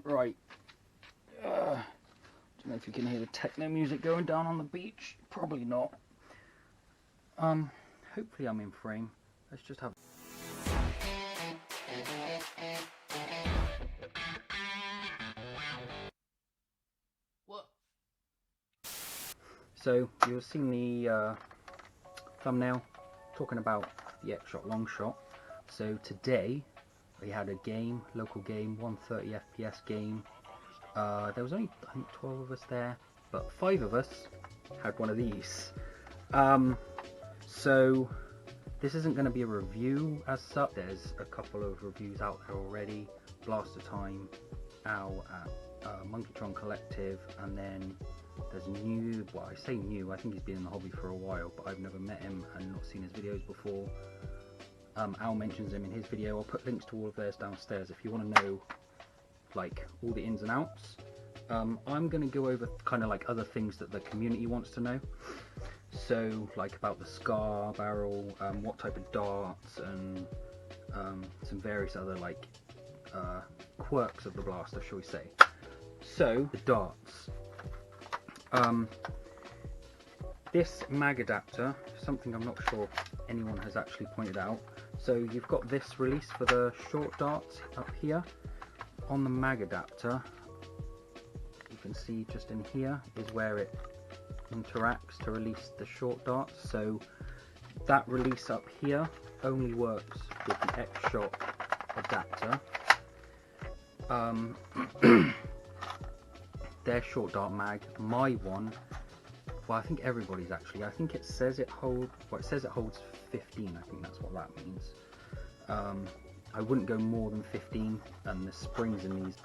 Right. Don't know if you can hear the techno music going down on the beach. Probably not. Hopefully I'm in frame. Let's just have... What? So, you've seen the thumbnail talking about the Xshot Longshot. So today we had a game, local game, 130 FPS game. There was only, I think, 12 of us there, but 5 of us had one of these. So this isn't going to be a review as such. There's a couple of reviews out there already. Blaster Time, Owl at Monkeytron Collective, and then there's new, well, I say new, I think he's been in the hobby for a while, but I've never met him and not seen his videos before. Al mentions him in his video. I'll put links to all of theirs downstairs if you want to know like all the ins and outs. I'm going to go over kind of like other things that the community wants to know. So like about the scar barrel, what type of darts, and some various other like quirks of the blaster, shall we say. So the darts. This mag adapter, something I'm not sure anyone has actually pointed out. So you've got this release for the short darts up here. On the mag adapter, you can see just in here is where it interacts to release the short darts. So that release up here only works with the Xshot adapter. Their short dart mag, my one, well, I think everybody's actually, I think it says it holds, well, it says it holds 15, I think that's what that means. I wouldn't go more than 15, and the springs in these,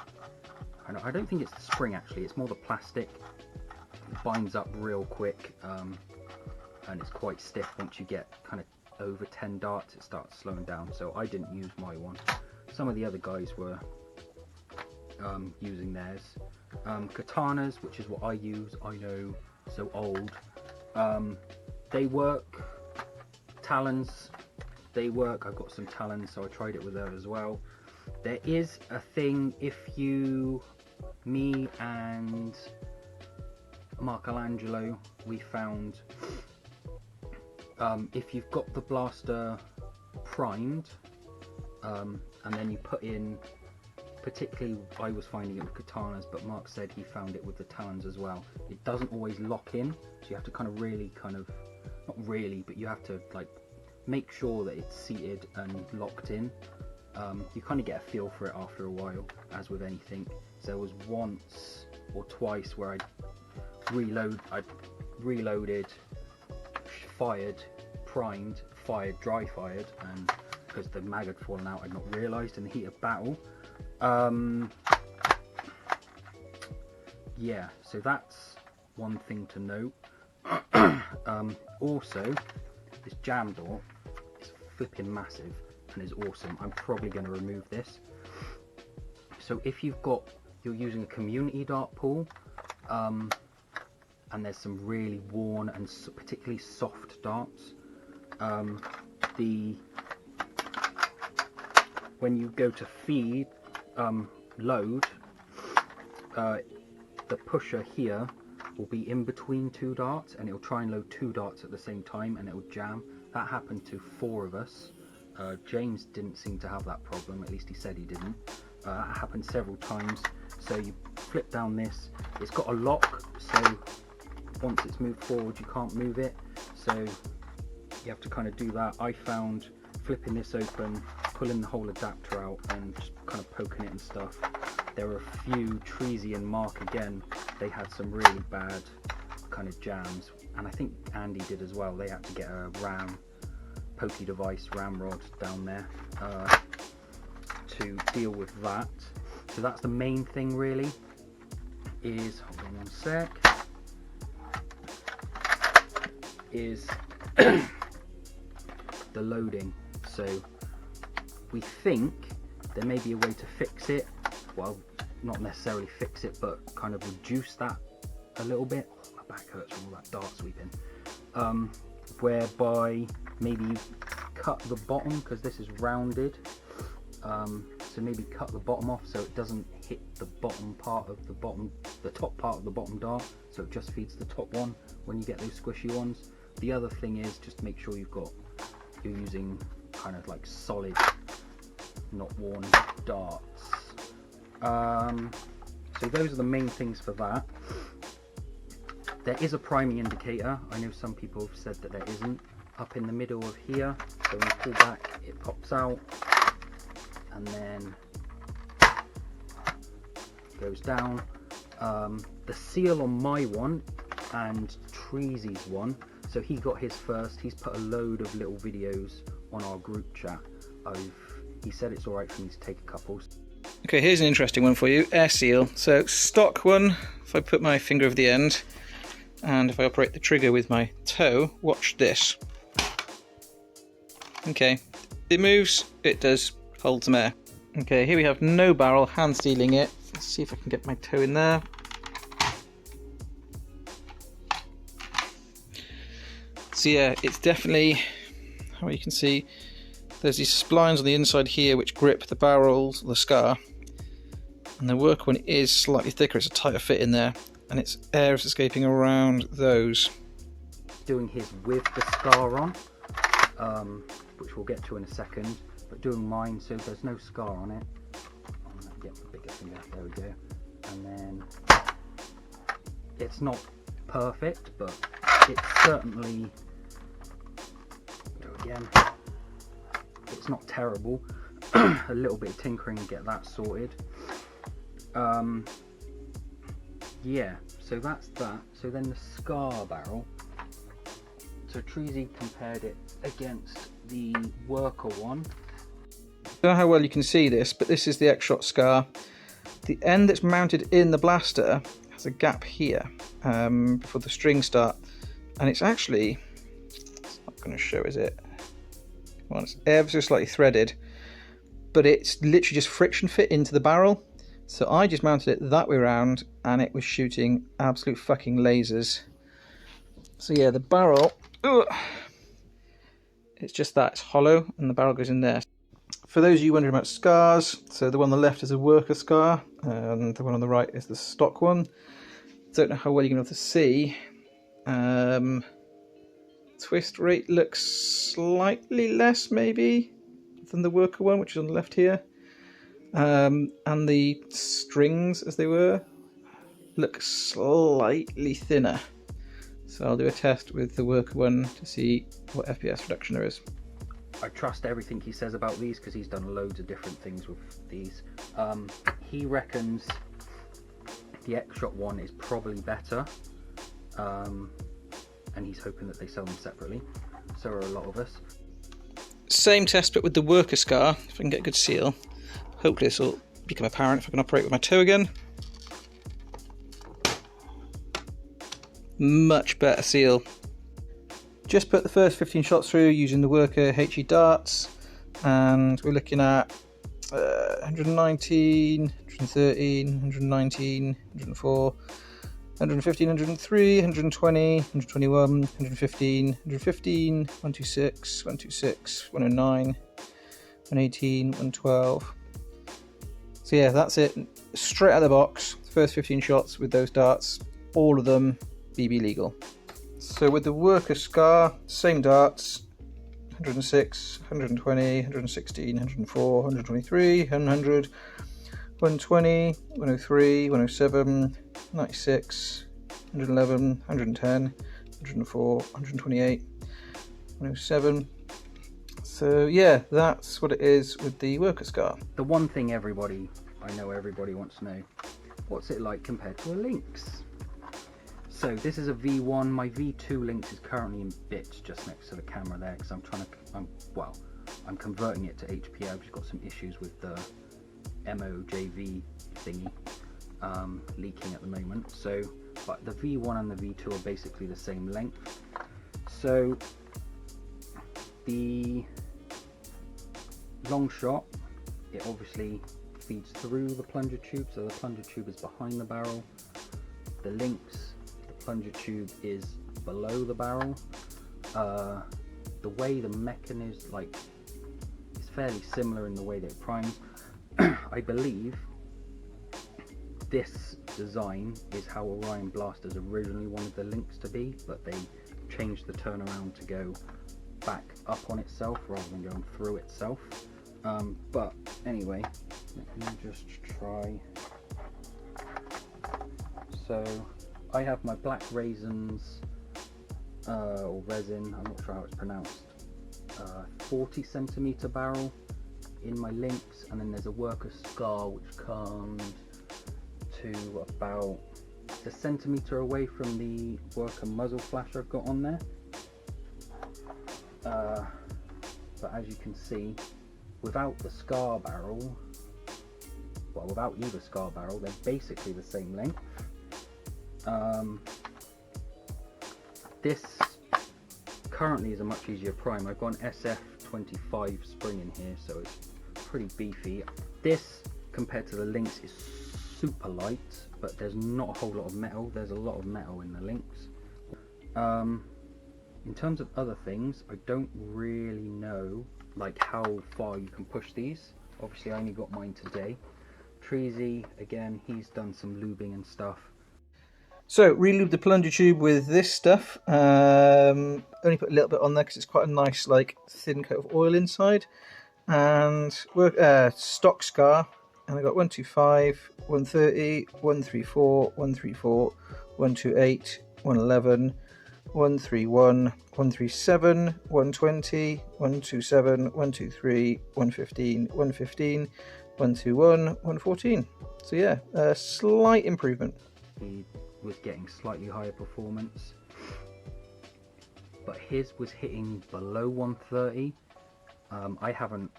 I don't think it's the spring actually, it's more the plastic. It binds up real quick, and it's quite stiff. Once you get kind of over 10 darts, it starts slowing down, so I didn't use my one. Some of the other guys were using theirs. Katanas, which is what I use, I know, so old. They work. Talons, they work. I've got some talons, so I tried it with those as well. There is a thing, if you, me and Michelangelo, we found if you've got the blaster primed, and then you put in, particularly I was finding it with katanas, but Mark said he found it with the talons as well. It doesn't always lock in, so you have to kind of really not really, but you have to like make sure that it's seated and locked in. You kind of get a feel for it after a while, as with anything. So there was once or twice where I reloaded, fired, primed, fired, dry fired, and because the mag had fallen out, I'd not realised in the heat of battle. Yeah, so that's one thing to note. Also, this jam door is flipping massive and is awesome. I'm probably going to remove this. So if you're using a community dart pool, and there's some really worn and particularly soft darts, when you go to feed, load, the pusher here will be in between 2 darts, and it'll try and load 2 darts at the same time, and it'll jam. That happened to 4 of us. James didn't seem to have that problem, at least he said he didn't. That happened several times. So you flip down this, it's got a lock, so once it's moved forward you can't move it, so you have to kind of do that. I found flipping this open, pulling the whole adapter out and just kind of poking it and stuff. There were a few, Treasy and Mark again, they had some really bad kind of jams, and I think Andy did as well. They had to get a pokey device, ramrod down there to deal with that. So that's the main thing really, is, hold on one sec, is the loading. So we think there may be a way to fix it, well, not necessarily fix it, but kind of reduce that a little bit. My back hurts from all that dart sweeping. Whereby maybe you cut the bottom, because this is rounded, to maybe cut the bottom off so it doesn't hit the bottom part of the top part of the bottom dart, so it just feeds the top one when you get those squishy ones. The other thing is just make sure you're using kind of like solid, not worn darts. So those are the main things for that. There is a priming indicator. I know some people have said that there isn't. Up in the middle of here, so when you pull back it pops out and then goes down. The seal on my one and Treasy's one, so he got his first. He's put a load of little videos on our group chat. He said it's alright for me to take a couple. Okay, here's an interesting one for you. Air seal. So stock one, if I put my finger over the end and if I operate the trigger with my toe, watch this. Okay, it moves, it does hold some air. Okay, here we have no barrel, hand stealing it. Let's see if I can get my toe in there. So yeah, it's definitely, how you can see, there's these splines on the inside here which grip the barrels, the scar. And the work one is slightly thicker, it's a tighter fit in there. And its air is escaping around those. Doing his with the scar on, which we'll get to in a second, but doing mine so there's no scar on it. Get the bigger finger, there we go. And then it's not perfect, but it's certainly, go again, it's not terrible. A little bit of tinkering and get that sorted. Yeah, so that's that. So then the scar barrel. So Treasy compared it against the worker one. I don't know how well you can see this, but this is the Xshot scar. The end that's mounted in the blaster has a gap here before the strings start, and it's actually, it's not going to show, is it? Well, it's ever so slightly threaded, but it's literally just friction fit into the barrel. So I just mounted it that way around and it was shooting absolute fucking lasers. So yeah, the barrel, it's just that, it's hollow and the barrel goes in there. For those of you wondering about scars, so the one on the left is a worker scar and the one on the right is the stock one. Don't know how well you're going to be able to see. Twist rate looks slightly less maybe than the worker one, which is on the left here. And the strings, as they were, look slightly thinner. So I'll do a test with the worker one to see what FPS reduction there is. I trust everything he says about these because he's done loads of different things with these. He reckons the Xshot one is probably better, and he's hoping that they sell them separately. So are a lot of us. Same test but with the worker scar, if I can get a good seal. Hopefully this will become apparent if I can operate with my toe again. Much better seal. Just put the first 15 shots through using the worker HE darts, and we're looking at 119, 113, 119, 104, 115, 103, 120, 121, 115, 115, 126, 126, 109, 118, 112. So yeah, that's it. Straight out of the box, first 15 shots with those darts, all of them BB legal. So with the worker scar, same darts, 106, 120, 116, 104, 123, 100, 120, 103, 107, 96, 111, 110, 104, 128, 107. So yeah, that's what it is with the worker scar. The one thing I know everybody wants to know, what's it like compared to a Lynx? So this is a V1. My V2 Lynx is currently in bits just next to the camera there because I'm converting it to HP. I've just got some issues with the MOJV thingy leaking at the moment. So, but the V1 and the V2 are basically the same length. So the Longshot, it obviously feeds through the plunger tube, so the plunger tube is behind the barrel. The Lynx, the plunger tube is below the barrel. The way the mechanism, it's fairly similar in the way that it primes. I believe this design is how Orion Blasters originally wanted the links to be, but they changed the turnaround to go back up on itself rather than going through itself. But anyway, let me just try. So I have my black raisins or resin, I'm not sure how it's pronounced, 40cm barrel in my links, and then there's a worker scar which comes to about a centimetre away from the worker muzzle flash I've got on there. But as you can see, without the scar barrel, well, without either scar barrel, they're basically the same length. This currently is a much easier prime. I've got an SF25 spring in here, so it's pretty beefy. This, compared to the links, is super light, but there's not a whole lot of metal. There's a lot of metal in the links. In terms of other things, I don't really know like how far you can push these. Obviously I only got mine today. Treasy, again, he's done some lubing and stuff. So, re-lube the plunger tube with this stuff. Only put a little bit on there because it's quite a nice, like, thin coat of oil inside. And stock scar. And I got 125, 130, 134, 134, 128, 111, 131, 137, 120, 127, 123, 115, 115, 121, 114. So yeah, a slight improvement. He was getting slightly higher performance, but his was hitting below 130. I haven't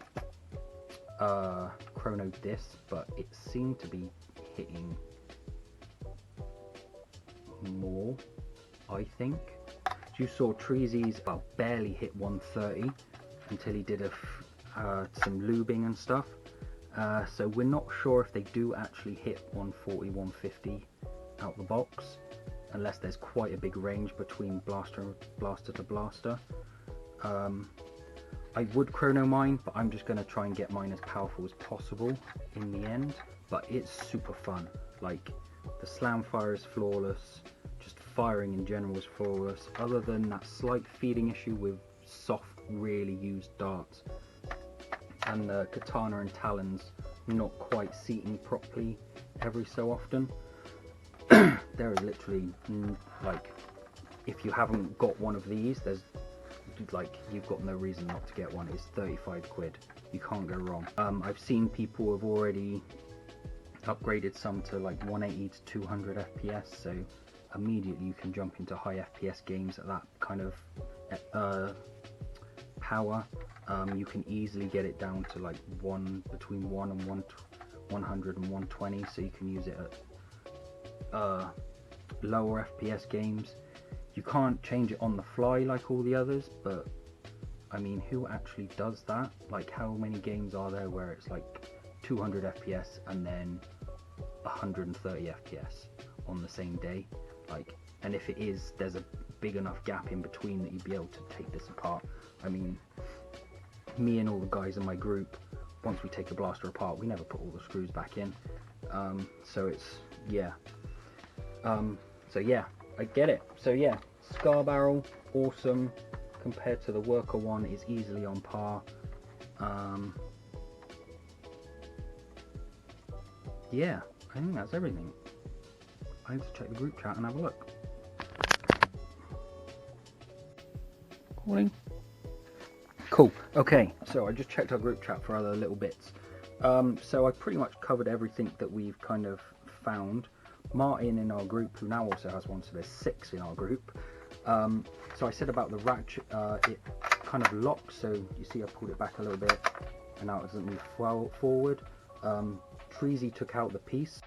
chronoed this, but it seemed to be hitting more, I think. You saw Treasy's barely hit 130 until he did some lubing and stuff. So we're not sure if they do actually hit 140, 150 out the box, unless there's quite a big range between blaster to blaster. I would chrono mine, but I'm just going to try and get mine as powerful as possible in the end. But it's super fun. Like, the slam fire is flawless, just firing in general is flawless, other than that slight feeding issue with soft, really used darts, and the katana and talons not quite seating properly every so often. There is literally, like, if you haven't got one of these, there's like, you've got no reason not to get one. It's 35 quid, you can't go wrong. I've seen people have already upgraded some to like 180 to 200 FPS, so immediately you can jump into high FPS games at that kind of power. You can easily get it down to like between 100 and 120, so you can use it at lower FPS games. You can't change it on the fly like all the others, but I mean, who actually does that? Like, how many games are there where it's like 200 FPS and then 130 FPS on the same day? Like, and if it is, there's a big enough gap in between that you'd be able to take this apart. I mean, me and all the guys in my group, once we take a blaster apart, we never put all the screws back in. So it's, yeah. So yeah, I get it. So yeah, scar barrel, awesome. Compared to the worker one, is easily on par. Yeah, I think that's everything. I need to check the group chat and have a look. Recording. Cool. Okay, so I just checked our group chat for other little bits. So I pretty much covered everything that we've kind of found. Martin in our group, who now also has one, so there's 6 in our group. So I said about the ratchet, it kind of locks, so you see I pulled it back a little bit and now it doesn't move forward. Treasy took out the piece.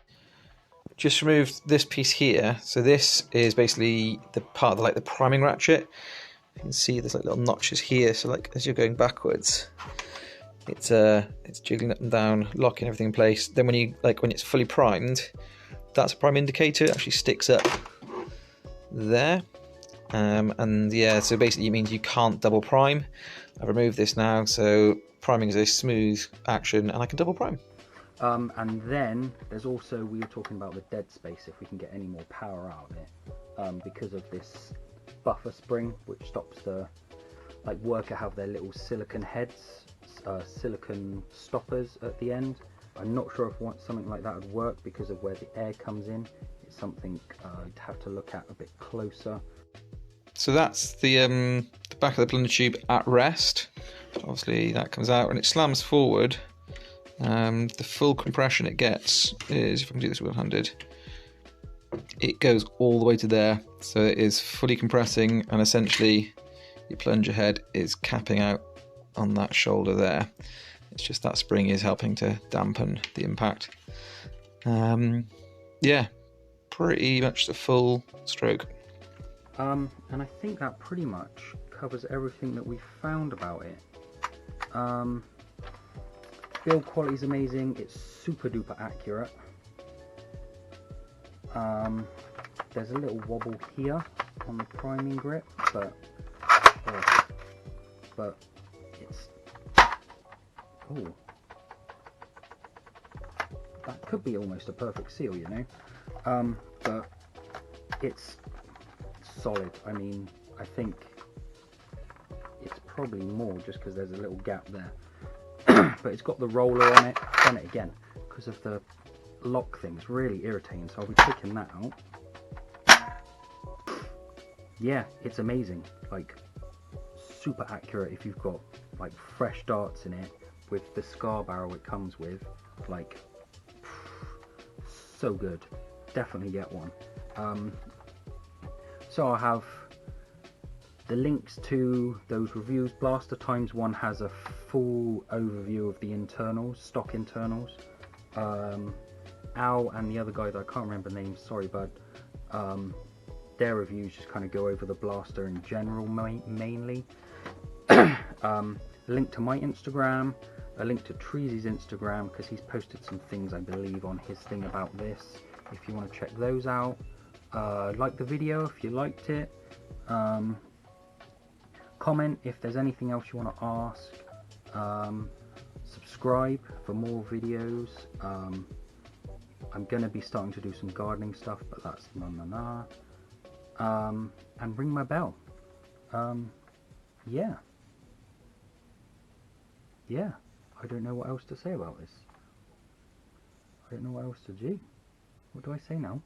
Just removed this piece here. So this is basically the part of the priming ratchet. You can see there's like little notches here, so like as you're going backwards, it's jiggling up and down, locking everything in place. Then when it's fully primed, that's a prime indicator. It actually sticks up there. And yeah, so basically it means you can't double prime. I've removed this now, so priming is a smooth action and I can double prime. And then there's also, we were talking about the dead space, if we can get any more power out of it, because of this buffer spring, which stops the, like Worker have their little silicon heads, silicon stoppers at the end. I'm not sure if something like that would work because of where the air comes in. It's something I'd have to look at a bit closer. So that's the back of the plunger tube at rest. Obviously that comes out and it slams forward. The full compression it gets is, if I can do this one-handed, it goes all the way to there. So it is fully compressing, and essentially your plunger head is capping out on that shoulder there. It's just that spring is helping to dampen the impact. Yeah, pretty much the full stroke. And I think that pretty much covers everything that we found about it. Build quality is amazing. It's super duper accurate. There's a little wobble here on the priming grip, but it's, oh, that could be almost a perfect seal, you know. But it's solid. I mean, I think it's probably more just because there's a little gap there. But it's got the roller on it. Done it again because of the lock thing. It's really irritating, so I'll be taking that out. Yeah, it's amazing. Like, super accurate if you've got like fresh darts in it with the scar barrel it comes with. Like, so good. Definitely get one. So I have the links to those reviews. Blaster Times one has a full overview of the internals, stock internals. Al and the other guy that I can't remember names, sorry bud, their reviews just kind of go over the blaster in general mainly. A link to my Instagram, a link to Treesy's Instagram, because he's posted some things I believe on his thing about this, if you want to check those out. Like the video if you liked it. Comment if there's anything else you want to ask. Subscribe for more videos. I'm going to be starting to do some gardening stuff, but that's and ring my bell. Yeah, I don't know what else to say about this. I don't know what else to do. What do I say now?